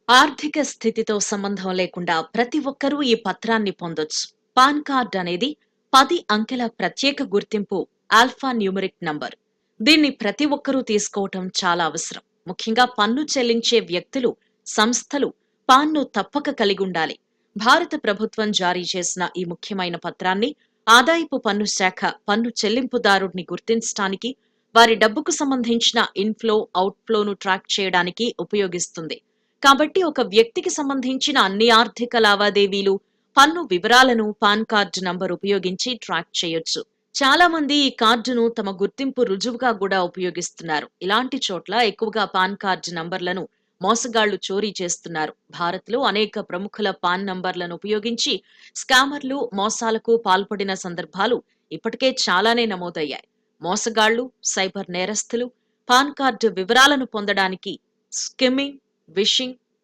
ఆర్థిక స్థితితో సంబంధం లేకుండా ప్రతి ఒక్కరూ ఈ పత్రాన్ని పొందొచ్చు. పాన్ కార్డ్ అనేది 10 అంకెల ప్రత్యేక గుర్తింపు ఆల్ఫా న్యూమరిక్ నంబర్. దీన్ని ప్రతి ఒక్కరూ తీసుకోవటం చాలా అవసరం. ముఖ్యంగా పన్ను చెల్లించే వ్యక్తులు, సంస్థలు పాన్ను తప్పక కలిగి ఉండాలి. భారత ప్రభుత్వం జారీ చేసిన ఈ ముఖ్యమైన పత్రాన్ని ఆదాయపు పన్ను శాఖ పన్ను చెల్లింపుదారుడిని గుర్తించడానికి, వారి డబ్బుకు సంబంధించిన ఇన్ఫ్లో, అవుట్ఫ్లోను ట్రాక్ చేయడానికి ఉపయోగిస్తుంది. కాబట్టి ఒక వ్యక్తికి సంబంధించిన అన్ని ఆర్థిక లావాదేవీలు, పన్ను వివరాలను పాన్ కార్డు నంబర్ ఉపయోగించి ట్రాక్ చేయొచ్చు. చాలా మంది ఈ కార్డును తమ గుర్తింపు రుజువుగా కూడా ఉపయోగిస్తున్నారు. ఇలాంటి చోట్ల ఎక్కువగా పాన్ కార్డు నంబర్లను మోసగాళ్లు చోరీ చేస్తున్నారు. భారత్లో అనేక ప్రముఖుల పాన్ నంబర్లను ఉపయోగించి స్కామర్లు మోసాలకు పాల్పడిన సందర్భాలు ఇప్పటికే చాలానే నమోదయ్యాయి. మోసగాళ్లు, సైబర్ నేరస్తులు పాన్ కార్డు వివరాలను పొందడానికి స్కిమ్మింగ్,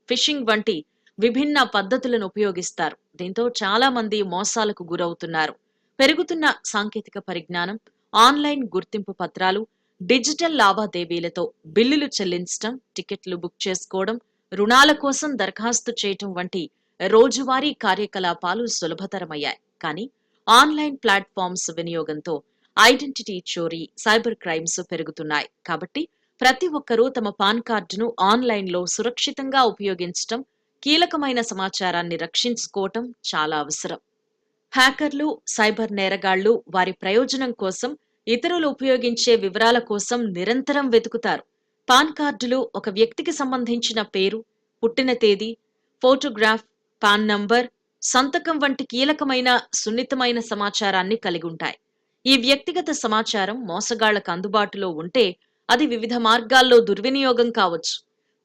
ఫిషింగ్ వంటి విభిన్న పద్ధతులను ఉపయోగిస్తారు. దీంతో చాలా మంది మోసాలకు గురవుతున్నారు. పెరుగుతున్న సాంకేతిక పరిజ్ఞానం, ఆన్లైన్ గుర్తింపు పత్రాలు, డిజిటల్ లావాదేవీలతో బిల్లులు చెల్లించడం, టికెట్లు బుక్ చేసుకోవడం, రుణాల కోసం దరఖాస్తు చేయటం వంటి రోజువారీ కార్యకలాపాలు సులభతరమయ్యాయి. కానీ ఆన్లైన్ ప్లాట్ఫామ్స్ వినియోగంతో ఐడెంటిటీ చోరీ, సైబర్ క్రైమ్స్ పెరుగుతున్నాయి. కాబట్టి ప్రతి ఒక్కరూ తమ పాన్ కార్డును ఆన్లైన్లో సురక్షితంగా ఉపయోగించటం, కీలకమైన సమాచారాన్ని రక్షించుకోవటం చాలా అవసరం. హ్యాకర్లు, సైబర్ నేరగాళ్లు వారి ప్రయోజనం కోసం ఇతరులు ఉపయోగించే వివరాల కోసం నిరంతరం వెతుకుతారు. పాన్ కార్డులు ఒక వ్యక్తికి సంబంధించిన పేరు, పుట్టిన తేదీ, ఫోటోగ్రాఫ్, పాన్ నంబర్, సంతకం వంటి కీలకమైన, సున్నితమైన సమాచారాన్ని కలిగి ఉంటాయి. ఈ వ్యక్తిగత సమాచారం మోసగాళ్లకు అందుబాటులో ఉంటే అది వివిధ మార్గాల్లో దుర్వినియోగం కావచ్చు.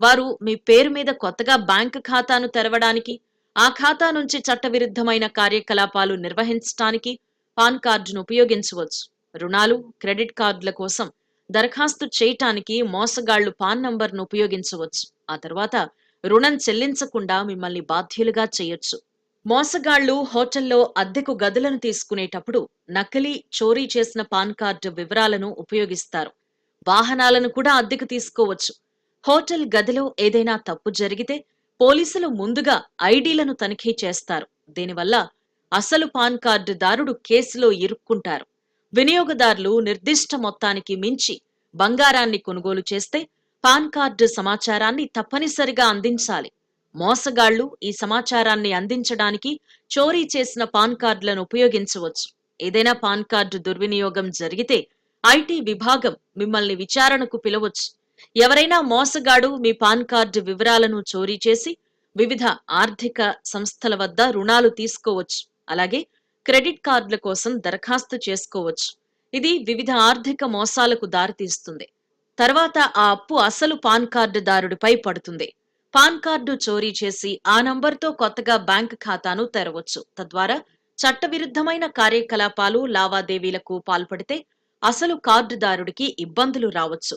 వారు మీ పేరు మీద కొత్తగా బ్యాంకు ఖాతాను తెరవడానికి, ఆ ఖాతా నుంచి చట్టవిరుద్ధమైన కార్యకలాపాలు నిర్వహించడానికి పాన్ కార్డును ఉపయోగించవచ్చు. రుణాలు, క్రెడిట్ కార్డుల కోసం దరఖాస్తు చేయటానికి మోసగాళ్లు పాన్ నంబర్ను ఉపయోగించవచ్చు. ఆ తర్వాత రుణం చెల్లించకుండా మిమ్మల్ని బాధ్యులుగా చేయొచ్చు. మోసగాళ్లు హోటల్లో అద్దెకు గదులను తీసుకునేటప్పుడు నకిలీ, చోరీ చేసిన పాన్ కార్డు వివరాలను ఉపయోగిస్తారు. వాహనాలను కూడా అద్దెకు తీసుకోవచ్చు. హోటల్ గదిలో ఏదైనా తప్పు జరిగితే పోలీసులు ముందుగా ఐడీలను తనిఖీ చేస్తారు. దీనివల్ల అసలు పాన్ కార్డుదారుడు కేసులో ఇరుక్కుంటారు. వినియోగదారులు నిర్దిష్ట మొత్తానికి మించి బంగారాన్ని కొనుగోలు చేస్తే పాన్ కార్డు సమాచారాన్ని తప్పనిసరిగా అందించాలి. మోసగాళ్లు ఈ సమాచారాన్ని అందించడానికి చోరీ చేసిన పాన్ కార్డులను ఉపయోగించవచ్చు. ఏదైనా పాన్ కార్డు దుర్వినియోగం జరిగితే ఐటీ విభాగం మిమ్మల్ని విచారణకు పిలవచ్చు. ఎవరైనా మోసగాడు మీ పాన్ కార్డు వివరాలను చోరీ చేసి వివిధ ఆర్థిక సంస్థల వద్ద రుణాలు తీసుకోవచ్చు. అలాగే క్రెడిట్ కార్డుల కోసం దరఖాస్తు చేసుకోవచ్చు. ఇది వివిధ ఆర్థిక మోసాలకు దారితీస్తుంది. తర్వాత ఆ అప్పు అసలు పాన్ కార్డుదారుడిపై పడుతుంది. పాన్ కార్డు చోరీ చేసి ఆ నంబర్తో కొత్తగా బ్యాంక్ ఖాతాను తెరవచ్చు. తద్వారా చట్టవిరుద్ధమైన కార్యకలాపాలు, లావాదేవీలకు పాల్పడితే అసలు కార్డుదారుడికి ఇబ్బందులు రావచ్చు.